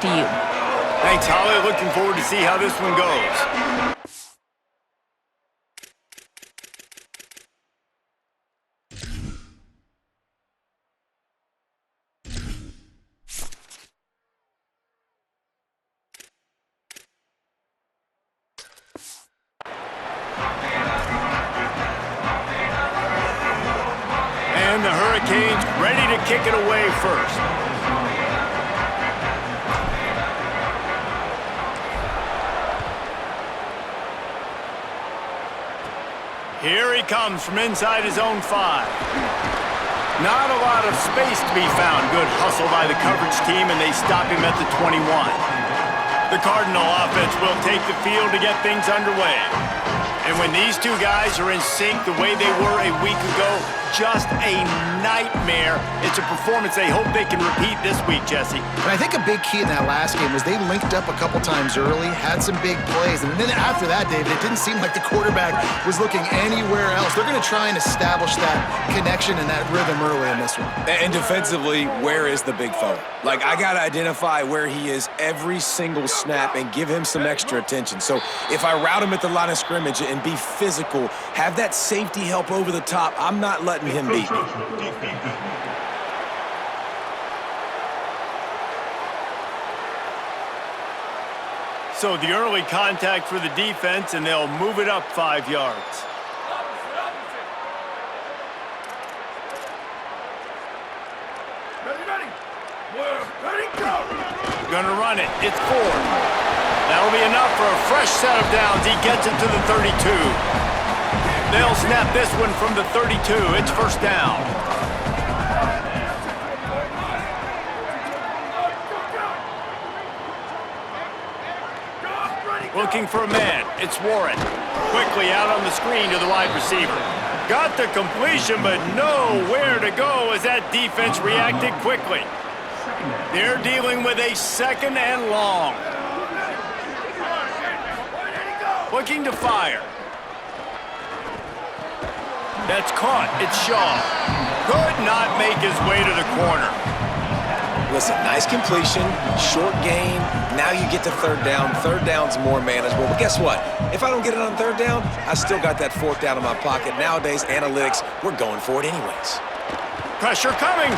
to you. Thanks, Holly. Looking forward to see how this one goes. And the Hurricanes ready to kick it away first. Here he comes from inside his own 5. Not a lot of space to be found. Good hustle by the coverage team, and they stop him at the 21. The Cardinal offense will take the field to get things underway. And when these two guys are in sync the way they were a week ago, just a nightmare. It's a performance they hope they can repeat this week, Jesse. And I think a big key in that last game was they linked up a couple times early, had some big plays, and then after that, David, it didn't seem like the quarterback was looking anywhere else. They're going to try and establish that connection and that rhythm early in this one. And defensively, where is the big fella? Like, I got to identify where he is every single snap and give him some extra attention. So if I route him at the line of scrimmage and be physical, have that safety help over the top, I'm not letting him beat me. So the early contact for the defense, and they'll move it up 5 yards. Gonna run it. It's Ford. That'll be enough for a fresh set of downs. He gets it to the 32. They'll snap this one from the 32. It's first down. Looking for a man. It's Warren. Quickly out on the screen to the wide receiver. Got the completion, but nowhere to go as that defense reacted quickly. They're dealing with a second and long. Looking to fire. That's caught. It's Shaw. Could not make his way to the corner. Listen, nice completion, short gain. Now you get to third down. Third down's more manageable. But guess what? If I don't get it on third down, I still got that fourth down in my pocket. Nowadays, analytics, we're going for it anyways. Pressure coming.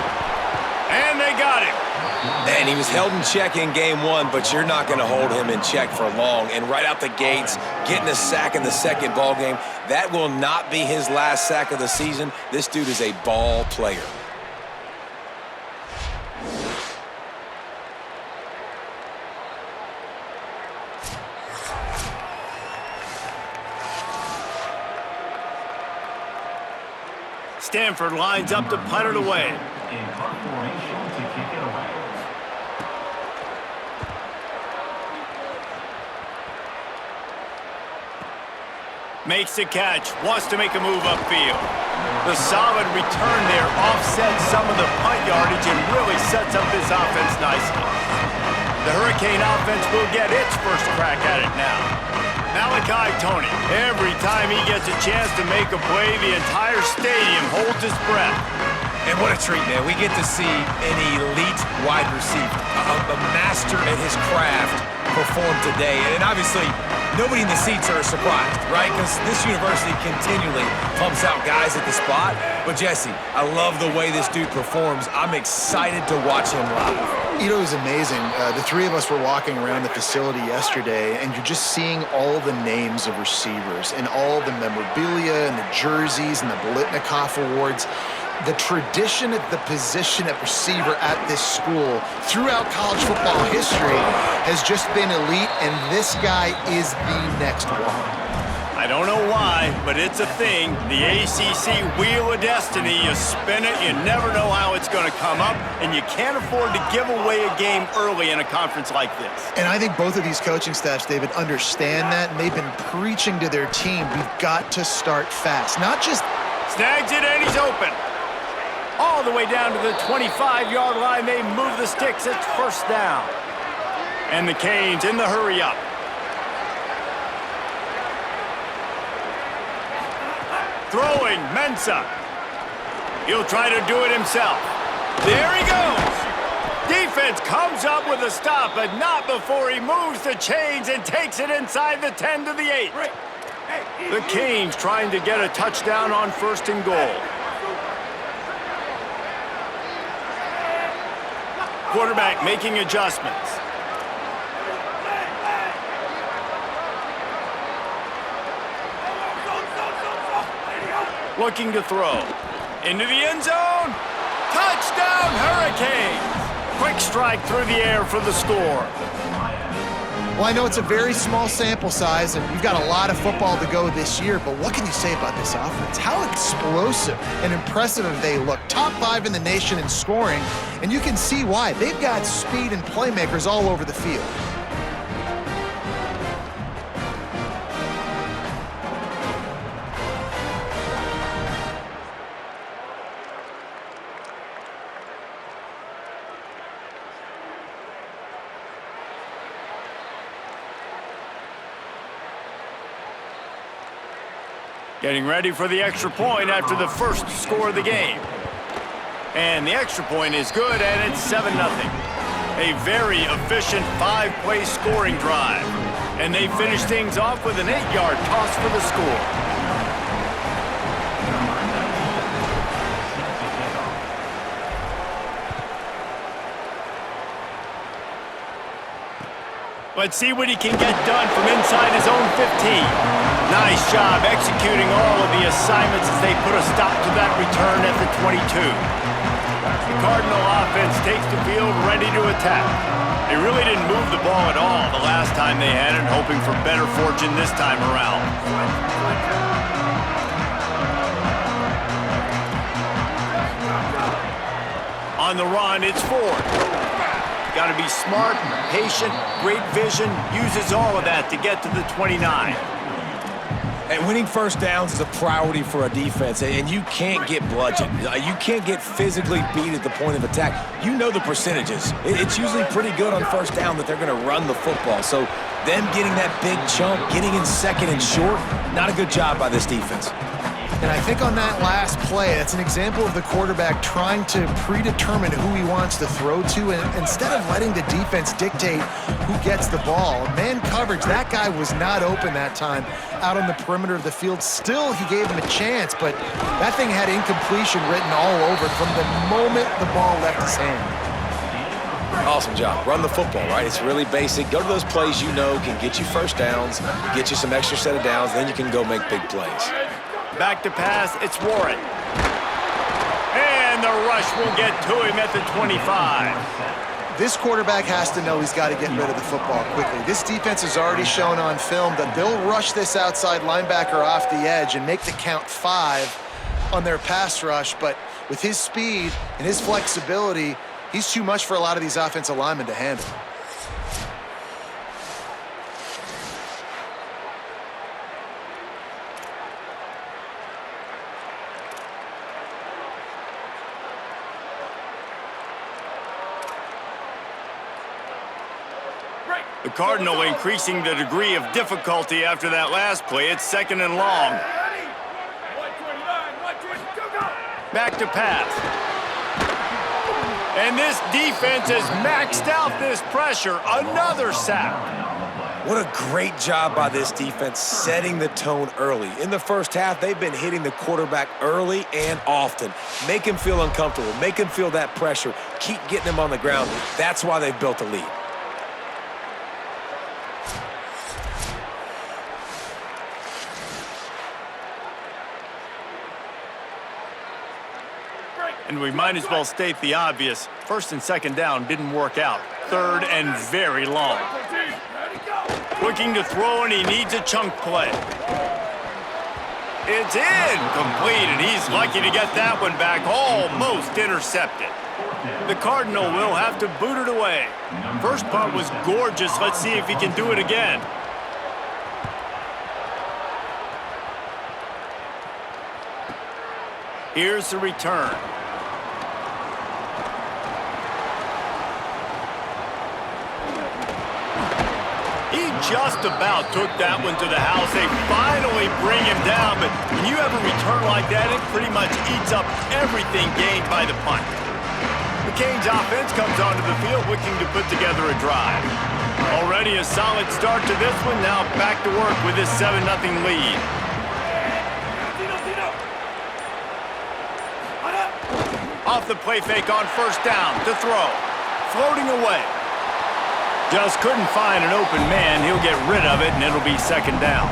And they got him. And he was held in check in game 1, but you're not going to hold him in check for long. And right out the gates, getting a sack in the second ball game, that will not be his last sack of the season. This dude is a ball player. Stanford lines up to punt it away. Makes the catch, wants to make a move upfield. The solid return there offsets some of the punt yardage and really sets up this offense nicely. The Hurricane offense will get its first crack at it now. Malachi Tony, every time he gets a chance to make a play, the entire stadium holds its breath. And what a treat, man. We get to see an elite wide receiver, a master at his craft perform today. And obviously, nobody in the seats are surprised, right? Because this university continually pumps out guys at the spot. But Jesse, I love the way this dude performs. I'm excited to watch him live. You know, it was amazing. The three of us were walking around the facility yesterday, and you're just seeing all the names of receivers and all the memorabilia and the jerseys and the Biletnikoff Awards. The tradition at the position at receiver at this school throughout college football history has just been elite, and this guy is the next one. I don't know why, but it's a thing. The ACC Wheel of Destiny, you spin it, you never know how it's going to come up, and you can't afford to give away a game early in a conference like this. And I think both of these coaching staffs, David, understand that, and they've been preaching to their team, we've got to start fast. Not just... Snags it, and he's open. All the way down to the 25-yard line, they move the sticks. It's first down. And the Canes in the hurry-up. Throwing, Mensah. He'll try to do it himself. There he goes. Deep defense comes up with a stop, but not before he moves the chains and takes it inside the 10 to the 8. The Canes trying to get a touchdown on 1st and goal. Quarterback making adjustments. Looking to throw. Into the end zone. Touchdown, Hurricanes! Quick strike through the air for the score. Well, I know it's a very small sample size, and we've got a lot of football to go this year, but what can you say about this offense? How explosive and impressive they look. Top 5 in the nation in scoring, and you can see why. They've got speed and playmakers all over the field. Getting ready for the extra point after the first score of the game. And the extra point is good, and it's 7-0. A very efficient 5-play scoring drive. And they finish things off with an 8-yard toss for the score. Let's see what he can get done from inside his own 15. Nice job executing all of the assignments as they put a stop to that return at the 22. The Cardinal offense takes the field ready to attack. They really didn't move the ball at all the last time they had it, hoping for better fortune this time around. On the run, it's Ford. Got to be smart, patient, great vision, uses all of that to get to the 29. And winning first downs is a priority for a defense, and you can't get bludgeoned. You can't get physically beat at the point of attack. You know the percentages. It's usually pretty good on first down that they're going to run the football. So them getting that big chunk, getting in second and short, not a good job by this defense. And I think on that last play, that's an example of the quarterback trying to predetermine who he wants to throw to, and instead of letting the defense dictate who gets the ball. Man coverage, that guy was not open that time out on the perimeter of the field. Still, he gave him a chance, but that thing had incompletion written all over it from the moment the ball left his hand. Awesome job. Run the football, right? It's really basic. Go to those plays you know can get you first downs, get you some extra set of downs, then you can go make big plays. Back to pass, it's Warren. And the rush will get to him at the 25. This quarterback has to know he's got to get rid of the football quickly. This defense has already shown on film that they'll rush this outside linebacker off the edge and make the count 5 on their pass rush, but with his speed and his flexibility, he's too much for a lot of these offensive linemen to handle. The Cardinal increasing the degree of difficulty after that last play. It's 2nd and long. Back to pass. And this defense has maxed out this pressure. Another sack. What a great job by this defense setting the tone early. In the first half, they've been hitting the quarterback early and often. Make him feel uncomfortable. Make him feel that pressure. Keep getting him on the ground. That's why they've built a lead. And we might as well state the obvious. 1st and 2nd down didn't work out. 3rd and very long. Looking to throw, and he needs a chunk play. It's incomplete, and he's lucky to get that one back. Almost intercepted. The Cardinal will have to boot it away. First punt was gorgeous. Let's see if he can do it again. Here's the return. Just about took that one to the house. They finally bring him down, but when you have a return like that, it pretty much eats up everything gained by the punt. The Hurricanes offense comes onto the field looking to put together a drive. Already a solid start to this one. Now back to work with this 7-0 lead. Off the play fake on first down to throw. Floating away. Just couldn't find an open man. He'll get rid of it, and it'll be second down.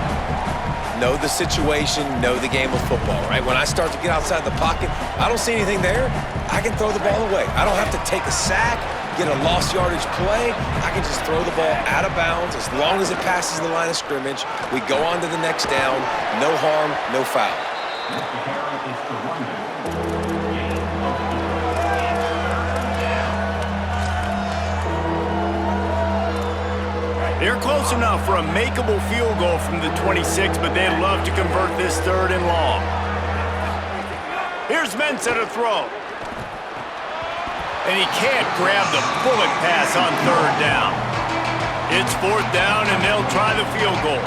Know the situation, know the game of football, right? When I start to get outside the pocket, I don't see anything there, I can throw the ball away. I don't have to take a sack, get a lost yardage play. I can just throw the ball out of bounds. As long as it passes the line of scrimmage, we go on to the next down. No harm, no foul. They're close enough for a makeable field goal from the 26, but they'd love to convert this 3rd and long. Here's Mensah to throw. And he can't grab the bullet pass on 3rd down. It's 4th down, and they'll try the field goal.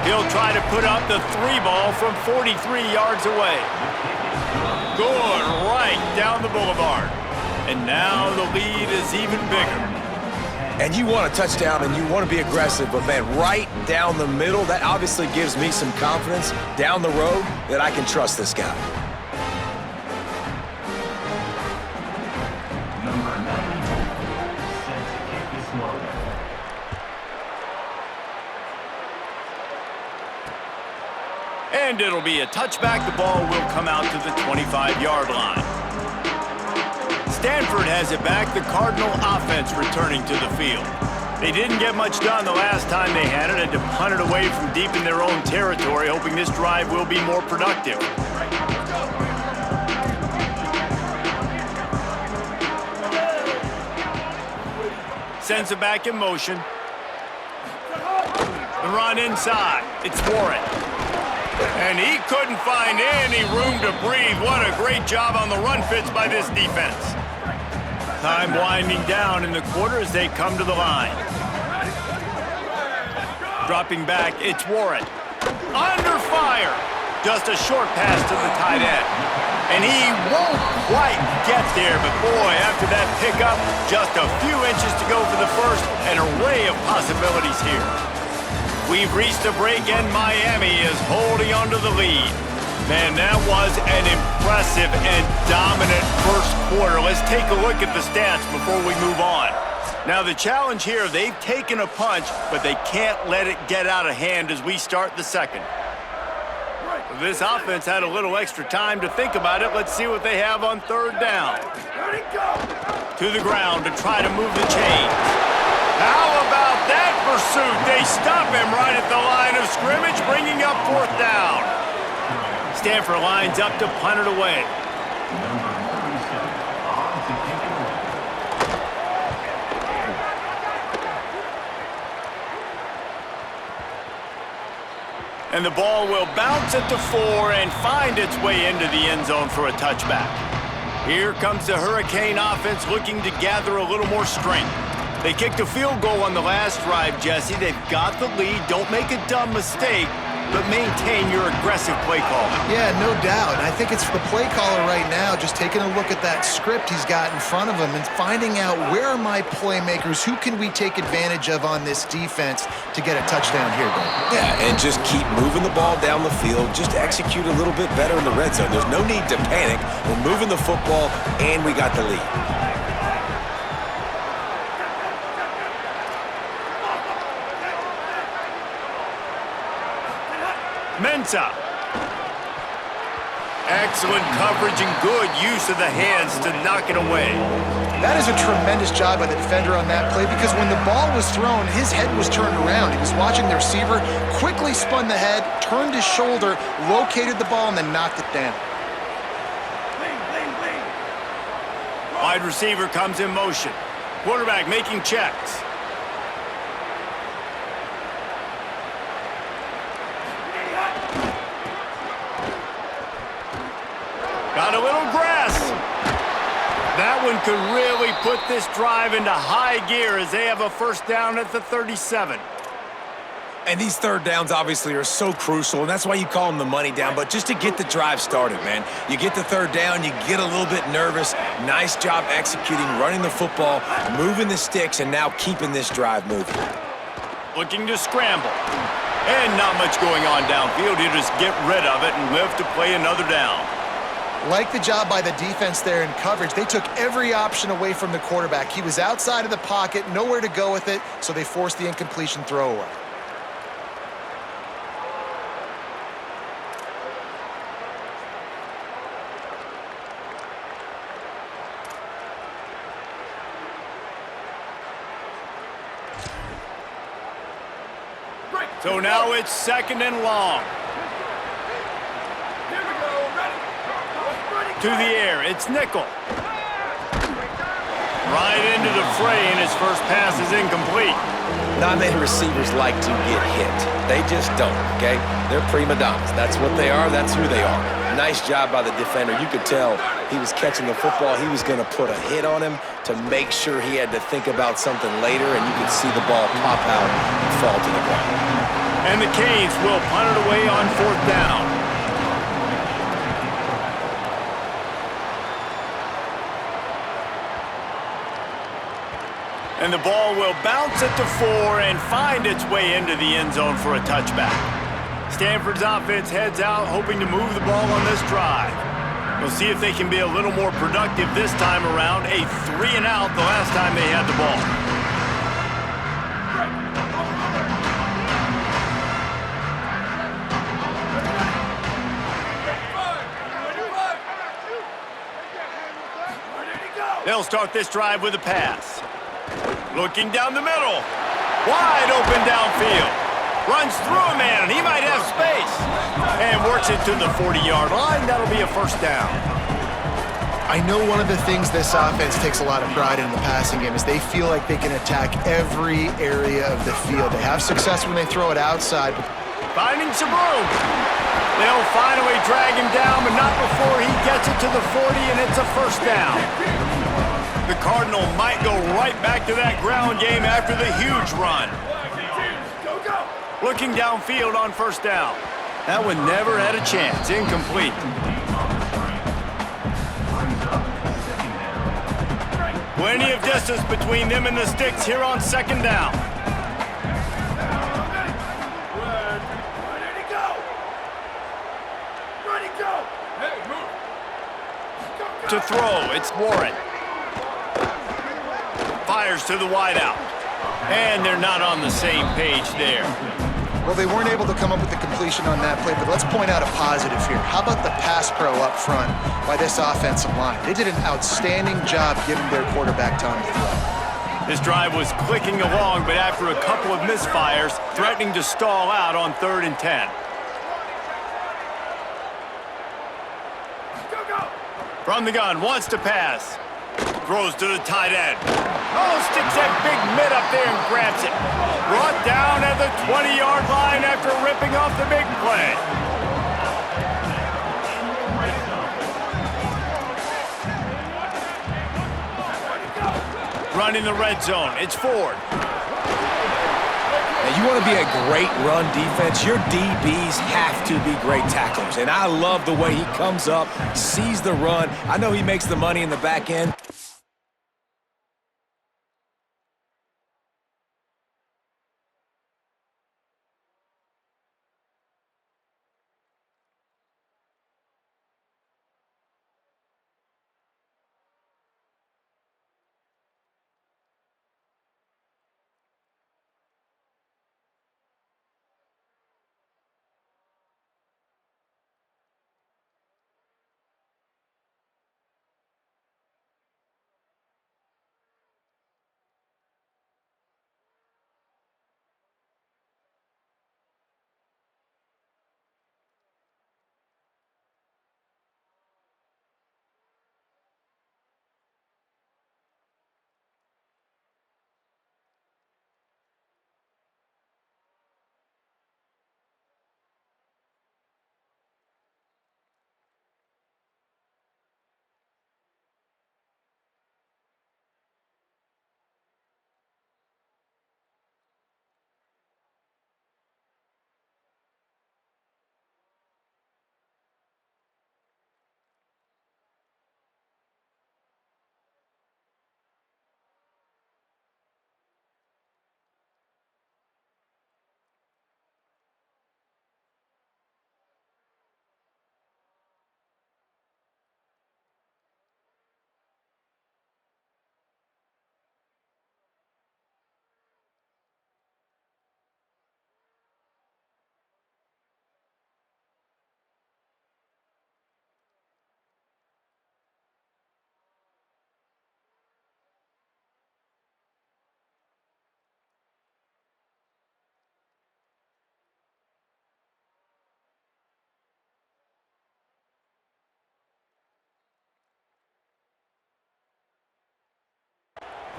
He'll try to put up the 3 ball from 43 yards away. Good, right down the boulevard. And now the lead is even bigger. And you want a touchdown and you want to be aggressive, but man, right down the middle, that obviously gives me some confidence down the road that I can trust this guy. And it'll be a touchback. The ball will come out to the 25-yard line. Stanford has it back, the Cardinal offense returning to the field. They didn't get much done the last time they had it, had to punt it away from deep in their own territory, hoping this drive will be more productive. Sends it back in motion. The run inside. It's Warren. And he couldn't find any room to breathe. What a great job on the run fits by this defense. Time winding down in the quarter as they come to the line. Dropping back, it's Warren. Under fire. Just a short pass to the tight end. And he won't quite get there, but boy, after that pickup, just a few inches to go for the first. An array of possibilities here. We've reached a break, and Miami is holding onto the lead. Man, that was an impressive and dominant first quarter. Let's take a look at the stats before we move on. Now, the challenge here, they've taken a punch, but they can't let it get out of hand as we start the second. This offense had a little extra time to think about it. Let's see what they have on 3rd down. To the ground to try to move the chains. How about that pursuit? They stop him right at the line of scrimmage, bringing up 4th down. Stanford lines up to punt it away. And the ball will bounce at the 4 and find its way into the end zone for a touchback. Here comes the Hurricane offense looking to gather a little more strength. They kicked a field goal on the last drive, Jesse. They've got the lead. Don't make a dumb mistake, but maintain your aggressive play call. Yeah, no doubt. I think it's the play caller right now just taking a look at that script he's got in front of him and finding out where are my playmakers, who can we take advantage of on this defense to get a touchdown here, Greg. Yeah, and just keep moving the ball down the field. Just execute a little bit better in the red zone. There's no need to panic. We're moving the football, and we got the lead. Mensah. Excellent coverage and good use of the hands to knock it away. That is a tremendous job by the defender on that play because when the ball was thrown, his head was turned around. He was watching the receiver, quickly spun the head, turned his shoulder, located the ball, and then knocked it down. Wide receiver comes in motion. Quarterback making checks. Got a little grass. That one could really put this drive into high gear as they have a 1st down at the 37. And these third downs obviously are so crucial, and that's why you call them the money down. But just to get the drive started, man, you get the third down, you get a little bit nervous. Nice job executing, running the football, moving the sticks, and now keeping this drive moving. Looking to scramble. And not much going on downfield. You just get rid of it and live to play another down. Like the job by the defense there in coverage. They took every option away from the quarterback. He was outside of the pocket, nowhere to go with it, so they forced the incompletion throwaway. So now it's 2nd and long. To the air, it's Nickel. Right into the fray, and his first pass is incomplete. Not many receivers like to get hit. They just don't, okay? They're prima donnas. That's what they are. That's who they are. Nice job by the defender. You could tell he was catching the football. He was going to put a hit on him to make sure he had to think about something later, and you could see the ball pop out and fall to the ground. And the Canes will punt it away on 4th down. And the ball will bounce at the 4 and find its way into the end zone for a touchback. Stanford's offense heads out, hoping to move the ball on this drive. We'll see if they can be a little more productive this time around. A 3-and-out the last time they had the ball. They'll start this drive with a pass. Looking down the middle. Wide open downfield. Runs through a man, and he might have space. And works it to the 40-yard line. That'll be a first down. I know one of the things this offense takes a lot of pride in the passing game is they feel like they can attack every area of the field. They have success when they throw it outside. Finding some room. They'll finally drag him down, but not before he gets it to the 40, and it's a first down. The Cardinal might go right back to that ground game after the huge run. Looking downfield on first down. That one never had a chance. Incomplete. Plenty of distance between them and the sticks here on 2nd down. To throw, it's Warren. Fires to the wideout. And they're not on the same page there. Well, they weren't able to come up with the completion on that play, but let's point out a positive here. How about the pass pro up front by this offensive line? They did an outstanding job giving their quarterback time to throw. This drive was clicking along, but after a couple of misfires, threatening to stall out on 3rd and 10. From the gun, wants to pass. Throws to the tight end. Oh, sticks that big mid up there and grabs it. Brought down at the 20-yard line after ripping off the big play. Running the red zone, it's Ford. Now, you want to be a great run defense, your DBs have to be great tacklers. And I love the way he comes up, sees the run. I know he makes the money in the back end.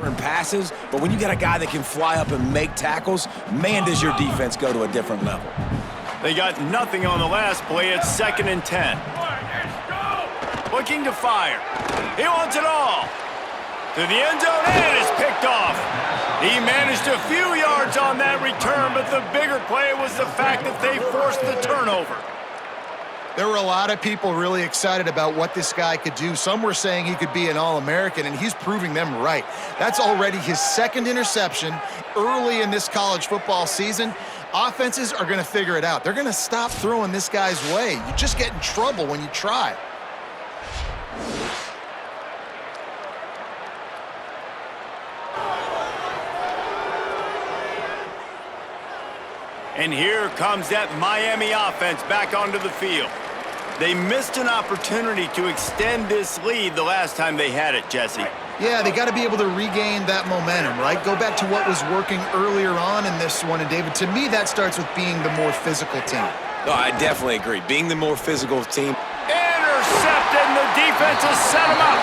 and passes, but when you got a guy that can fly up and make tackles, man, does your defense go to a different level. They got nothing on the last play. It's 2nd and 10. Looking to fire. He wants it all. To the end zone, and it's picked off. He managed a few yards on that return, but the bigger play was the fact that they forced the turnover. There were a lot of people really excited about what this guy could do. Some were saying he could be an All-American, and he's proving them right. That's already his 2nd interception early in this college football season. Offenses are going to figure it out. They're going to stop throwing this guy's way. You just get in trouble when you try. And here comes that Miami offense back onto the field. They missed an opportunity to extend this lead the last time they had it, Jesse. Yeah, they got to be able to regain that momentum, right? Go back to what was working earlier on in this one. And, David, to me, that starts with being the more physical team. No, I definitely agree. Being the more physical team. Intercepted, and the defense has set him up.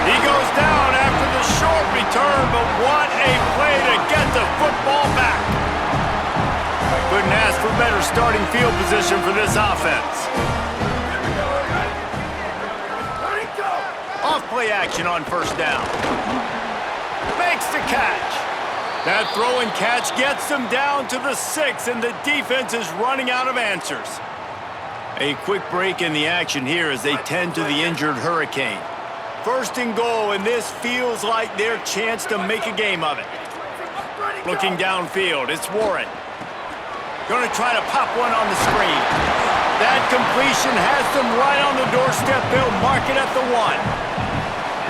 He goes down after the short return, but what a play to get the football back. Couldn't ask for better starting field position for this offense. Off-play action on 1st down. Makes the catch. That throw and catch gets them down to the 6, and the defense is running out of answers. A quick break in the action here as they tend to the injured Hurricane. 1st and goal, and this feels like their chance to make a game of it. Looking downfield, it's Warren. Going to try to pop one on the screen. That completion has them right on the doorstep. They'll mark it at the 1.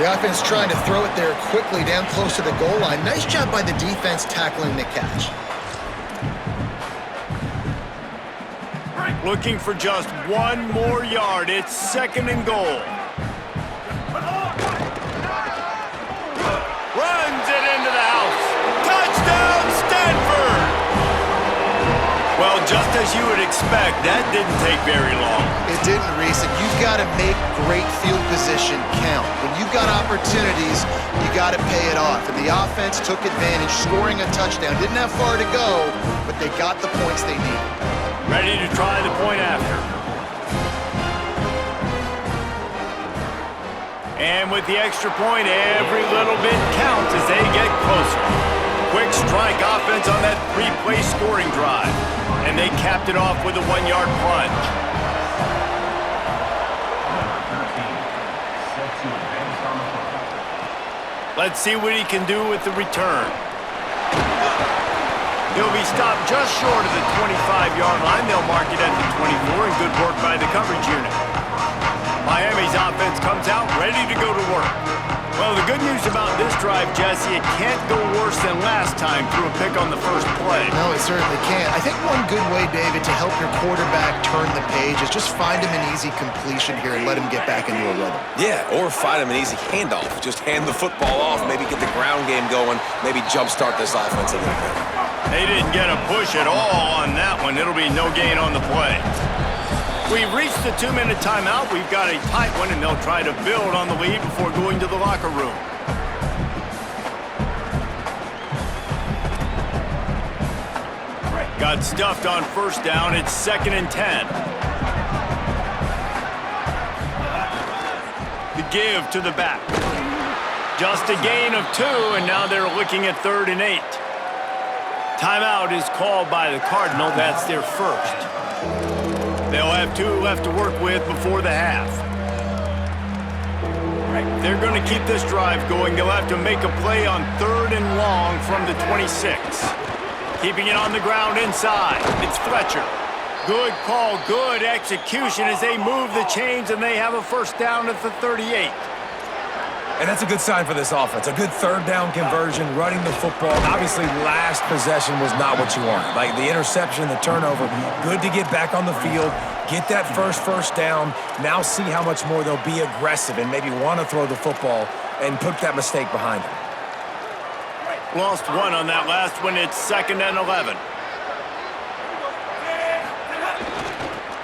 The offense trying to throw it there quickly down close to the goal line. Nice job by the defense tackling the catch. Looking for just 1 more yard. It's 2nd and goal. Runs it into the house. Touchdown, Stanford! Well, just as you would expect, that didn't take very long. It didn't, Reese, and you've got to make great field position count. When you've got opportunities, you got to pay it off. And the offense took advantage, scoring a touchdown. Didn't have far to go, but they got the points they needed. Ready to try the point after. And with the extra point, every little bit counts as they get closer. Quick strike offense on that 3-play scoring drive. And they capped it off with a 1-yard plunge. Let's see what he can do with the return. He'll be stopped just short of the 25-yard line. They'll mark it at the 24, and good work by the coverage unit. Miami's offense comes out ready to go to work. Well, the good news about this drive, Jesse, it can't go worse than last time through a pick on the first play. No, it certainly can't. I think one good way, David, to help your quarterback turn the page is just find him an easy completion here and let him get back into a rhythm. Yeah, or find him an easy handoff. Just hand the football off, maybe get the ground game going, maybe jumpstart this offense a little bit. They didn't get a push at all on that one. It'll be no gain on the play. We've reached the 2-minute timeout. We've got a tight one, and they'll try to build on the lead before going to the locker room. Got stuffed on 1st down. It's 2nd and 10. The give to the back. Just a gain of 2, and now they're looking at 3rd and 8. Timeout is called by the Cardinal. That's their first. They'll have 2 left to work with before the half. They're going to keep this drive going. They'll have to make a play on 3rd and long from the 26. Keeping it on the ground inside. It's Fletcher. Good call, good execution as they move the chains, and they have a 1st down at the 38. And that's a good sign for this offense. A good 3rd down conversion, running the football. Obviously, last possession was not what you wanted. Like the interception, the turnover. Good to get back on the field, get that first down. Now see how much more they'll be aggressive and maybe want to throw the football and put that mistake behind them. Lost 1 on that last one. It's 2nd and 11.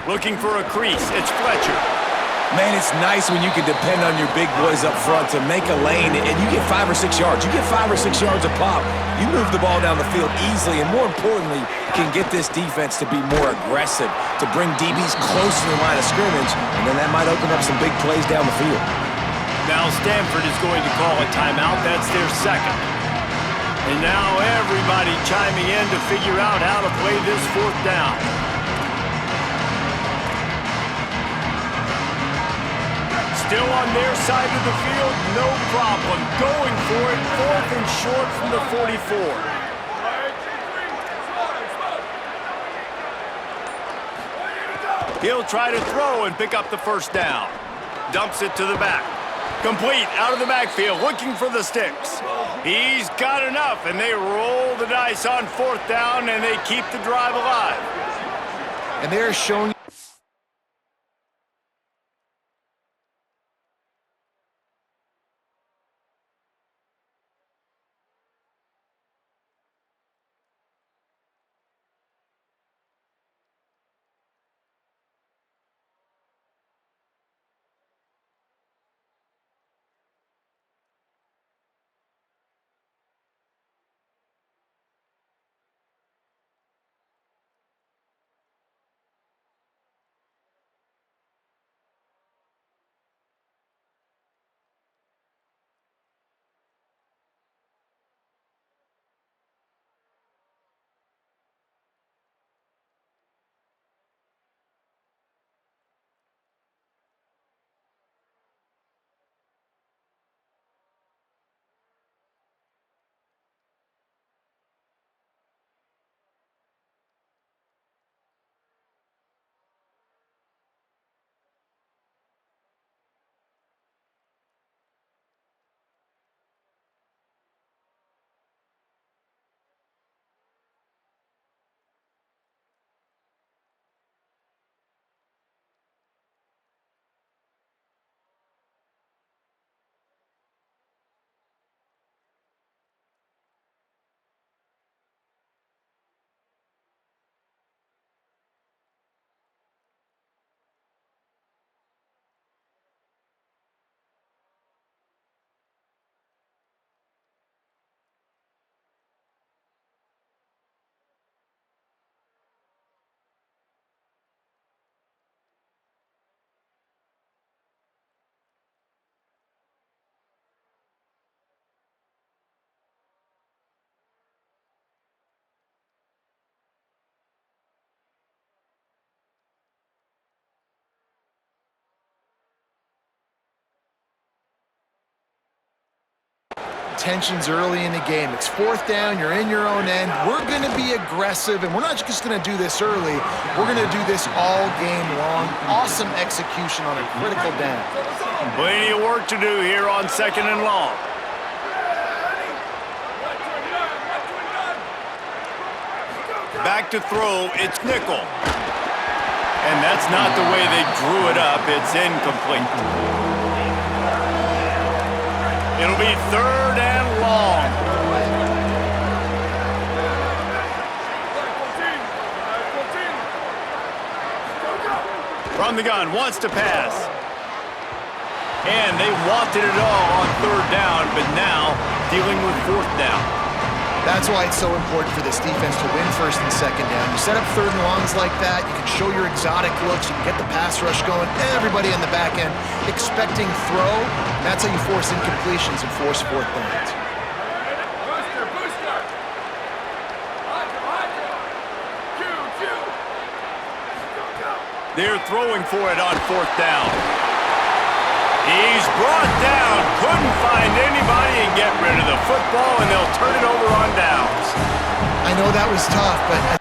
Looking for a crease. It's Fletcher. Man, it's nice when you can depend on your big boys up front to make a lane, and you get 5 or 6 yards. You get 5 or 6 yards a pop. You move the ball down the field easily, and more importantly, can get this defense to be more aggressive, to bring DBs close to the line of scrimmage, and then that might open up some big plays down the field. Now Stanford is going to call a timeout. That's their second. And now everybody chiming in to figure out how to play this fourth down. Still on their side of the field, no problem. Going for it, 4th and short from the 44. He'll try to throw and pick up the first down. Dumps it to the back. Complete, out of the backfield, looking for the sticks. He's got enough, and they roll the dice on 4th down, and they keep the drive alive. And they're showing tensions early in the game. It's 4th down, you're in your own end. We're going to be aggressive, and we're not just going to do this early. We're going to do this all game long. Awesome execution on a critical down. Plenty of work to do here on 2nd and long. Back to throw, it's nickel. And that's not the way they drew it up. It's incomplete. It'll be 3rd and long. From the gun, wants to pass. And they wanted it all on 3rd down, but now dealing with 4th down. That's why it's so important for this defense to win 1st and 2nd down. You set up 3rd and longs like that, you can show your exotic looks, you can get the pass rush going, everybody on the back end expecting throw, and that's how you force incompletions and force 4th downs. They're throwing for it on 4th down. He's brought down, couldn't find anybody and get rid of the football, and they'll turn it over on downs. I know that was tough, but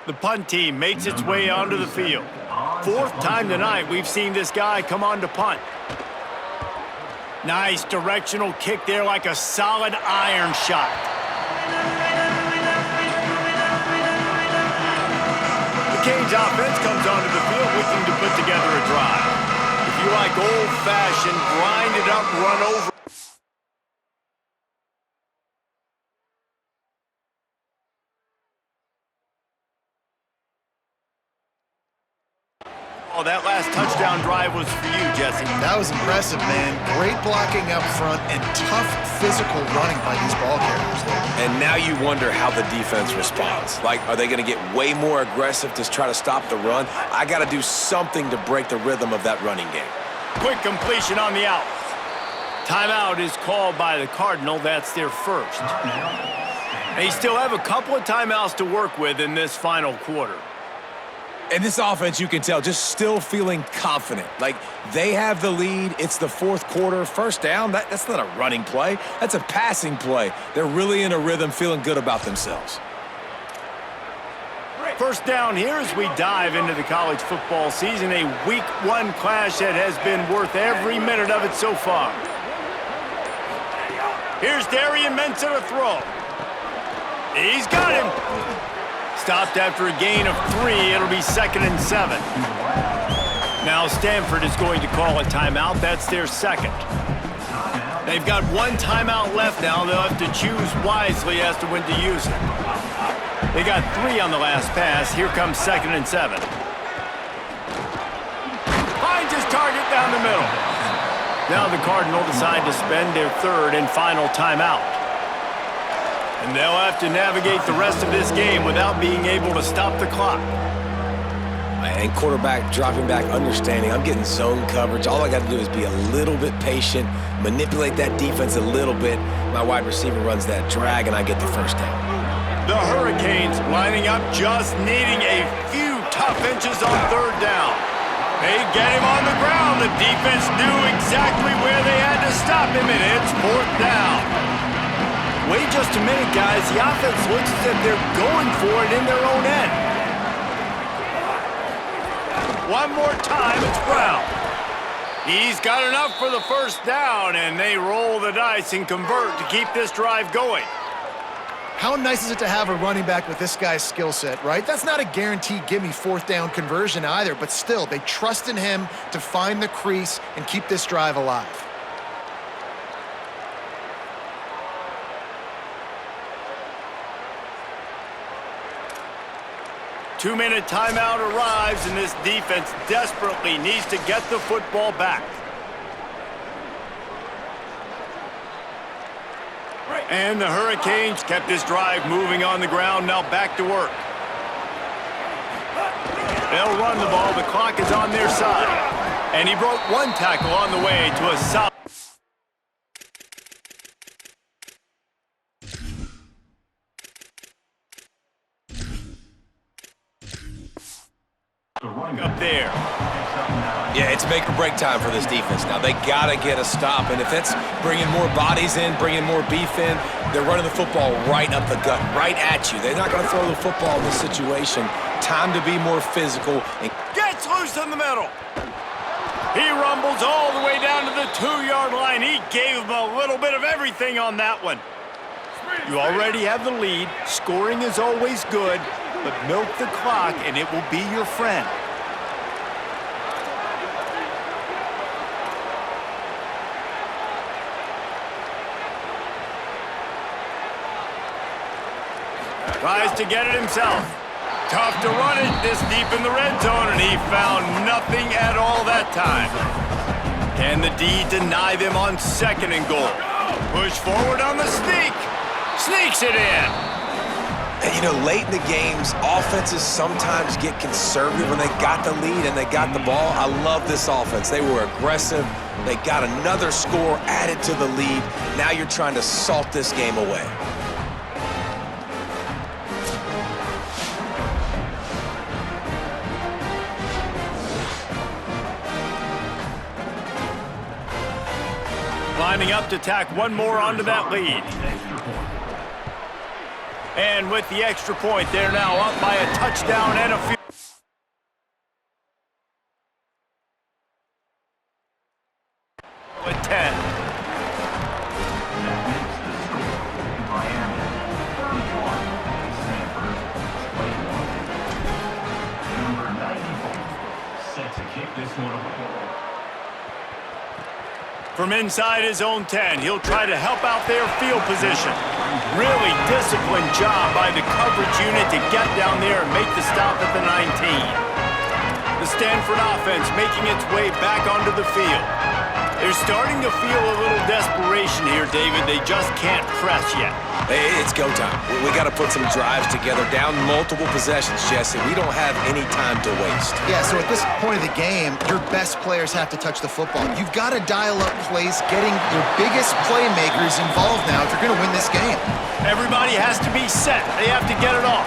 The punt team makes its way onto the field. Fourth time tonight we've seen this guy come on to punt. Nice directional kick there like a solid iron shot. The Canes offense comes onto the field looking to put together a drive. If you like old-fashioned, grind it up, run over. Oh, that last touchdown drive was for you, Jesse. That was impressive, man. Great blocking up front and tough physical running by these ball carriers there. And now you wonder how the defense responds. Like, are they going to get way more aggressive to try to stop the run? I got to do something to break the rhythm of that running game. Quick completion on the out. Timeout is called by the Cardinal. That's their first. They still have a couple of timeouts to work with in this final quarter. And this offense, you can tell, just still feeling confident. Like, they have the lead. It's the fourth quarter. First down, that's not a running play. That's a passing play. They're really in a rhythm, feeling good about themselves. First down here as we dive into the college football season. A Week 1 clash that has been worth every minute of it so far. Here's Darian Mensah to throw. He's got him. Stopped after a gain of 3. It'll be 2nd and 7. Now Stanford is going to call a timeout. That's their second. They've got one timeout left now. They'll have to choose wisely as to when to use it. They got 3 on the last pass. Here comes 2nd and 7. Finds his target down the middle. Now the Cardinal decide to spend their third and final timeout. And they'll have to navigate the rest of this game without being able to stop the clock. And quarterback dropping back, understanding I'm getting zone coverage. All I got to do is be a little bit patient, manipulate that defense a little bit. My wide receiver runs that drag, and I get the first down. The Hurricanes lining up, just needing a few tough inches on third down. They get him on the ground. The defense knew exactly where they had to stop him, and it's fourth down. Wait just a minute, guys. The offense looks as if they're going for it in their own end. One more time, it's Brown. He's got enough for the first down, and they roll the dice and convert to keep this drive going. How nice is it to have a running back with this guy's skill set, right? That's not a guaranteed give-me fourth down conversion either, but still, they trust in him to find the crease and keep this drive alive. Two-minute timeout arrives, and this defense desperately needs to get the football back. And the Hurricanes kept this drive moving on the ground, now back to work. They'll run the ball, the clock is on their side. And he broke one tackle on the way to a solid. Up there. Yeah, it's make or break time for this defense now. They got to get a stop, and if that's bringing more bodies in, bringing more beef in, they're running the football right up the gut, right at you. They're not going to throw the football in this situation. Time to be more physical. And gets loose in the middle. He rumbles all the way down to the 2-yard line. He gave him a little bit of everything on that one. You already have the lead. Scoring is always good, but milk the clock, and it will be your friend. Tries to get it himself. Tough to run it this deep in the red zone, and he found nothing at all that time. Can the D deny them on 2nd and goal? Push forward on the sneak. Sneaks it in. And, you know, late in the games, offenses sometimes get conservative when they got the lead and they got the ball. I love this offense. They were aggressive. They got another score added to the lead. Now you're trying to salt this game away. Lining up to tack one more onto that lead. And with the extra point, they're now up by a touchdown and a field. With 10. From inside his own 10, he'll try to help out their field position. Really disciplined job by the coverage unit to get down there and make the stop at the 19. The Stanford offense making its way back onto the field. They're starting to feel a little desperation here, David. They just can't press yet. Hey, it's go time. We got to put some drives together, down multiple possessions, Jesse. We don't have any time to waste. Yeah, so at this point of the game, your best players have to touch the football. You've got to dial up plays, getting your biggest playmakers involved now if you're going to win this game. Everybody has to be set. They have to get it off.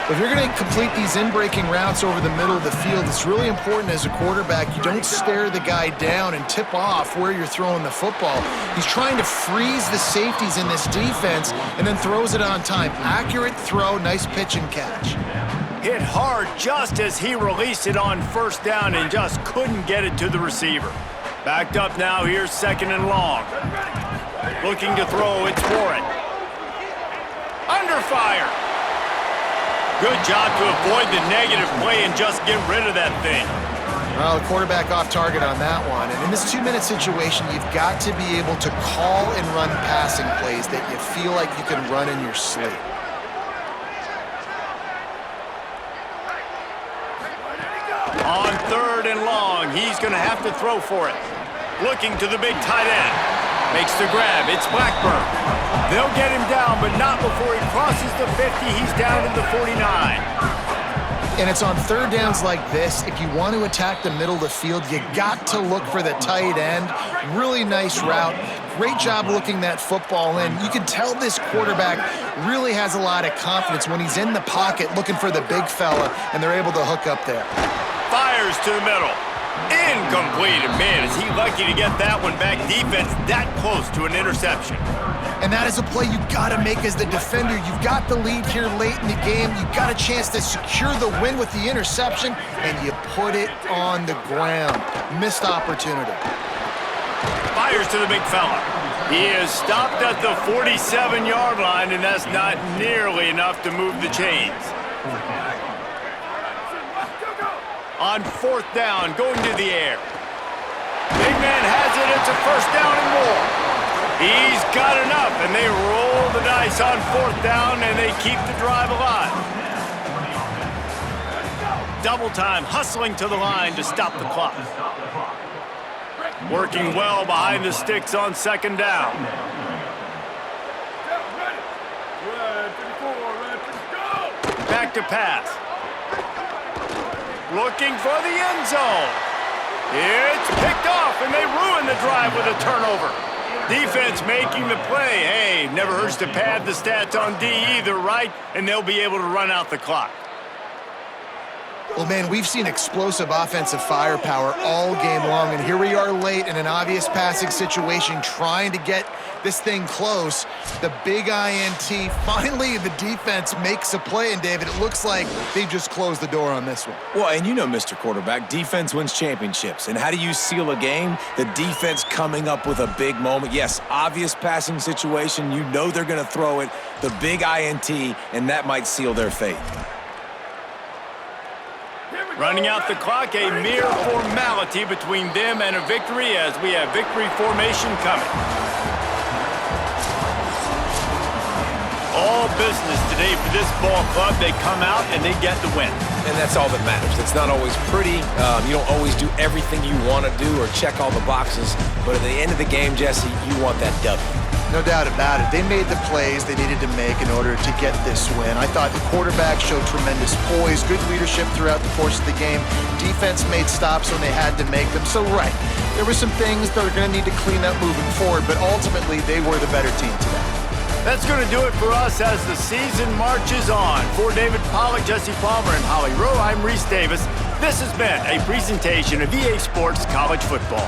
If you're going to complete these in-breaking routes over the middle of the field, it's really important as a quarterback you don't stare the guy down and tip off where you're throwing the football. He's trying to freeze the safeties in this defense and then throws it on time. Accurate throw, nice pitch and catch. Hit hard just as he released it on first down and just couldn't get it to the receiver. Backed up now, here's second and long. Looking to throw, it's Warren. Under fire. Good job to avoid the negative play and just get rid of that thing. Well, the quarterback off target on that one. And in this 2-minute situation, you've got to be able to call and run passing plays that you feel like you can run in your sleep. On third and long, he's going to have to throw for it. Looking to the big tight end. Makes the grab. It's Blackburn. They'll get him down, but not before he crosses the 50. He's down to the 49. And it's on third downs like this. If you want to attack the middle of the field, you got to look for the tight end. Really nice route. Great job looking that football in. You can tell this quarterback really has a lot of confidence when he's in the pocket looking for the big fella, and they're able to hook up there. Fires to the middle. Incomplete. And man, is he lucky to get that one back. Defense that close to an interception. And that is a play you got to make as the defender. You've got the lead here late in the game. You've got a chance to secure the win with the interception, and you put it on the ground. Missed opportunity. Fires to the big fella. He is stopped at the 47-yard line, and that's not nearly enough to move the chains. On fourth down, going to the air. Big man has it. It's a first down and more. He's got enough, and they roll the dice on fourth down, and they keep the drive alive. Double time, hustling to the line to stop the clock. Working well behind the sticks on second down. Back to pass. Looking for the end zone. It's picked off, and they ruin the drive with a turnover. Defense making the play. Hey, never hurts to pad the stats on D either, right? And they'll be able to run out the clock. Well, man, we've seen explosive offensive firepower all game long, and here we are late in an obvious passing situation trying to get this thing close. The big INT, finally the defense makes a play, and David, it looks like they just closed the door on this one. Well, and you know, Mr. Quarterback, defense wins championships. And how do you seal a game? The defense coming up with a big moment. Yes, obvious passing situation. You know they're going to throw it. The big INT, and that might seal their fate. Running out the clock, a mere formality between them and a victory as we have victory formation coming. All business today for this ball club. They come out and they get the win. And that's all that matters. It's not always pretty. You don't always do everything you want to do or check all the boxes. But at the end of the game, Jesse, you want that W. No doubt about it. They made the plays they needed to make in order to get this win. I thought the quarterback showed tremendous poise, good leadership throughout the course of the game. Defense made stops when they had to make them. So, right, there were some things that are going to need to clean up moving forward, but ultimately they were the better team today. That's going to do it for us as the season marches on. For David Pollack, Jesse Palmer, and Holly Rowe, I'm Reese Davis. This has been a presentation of EA Sports College Football.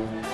it.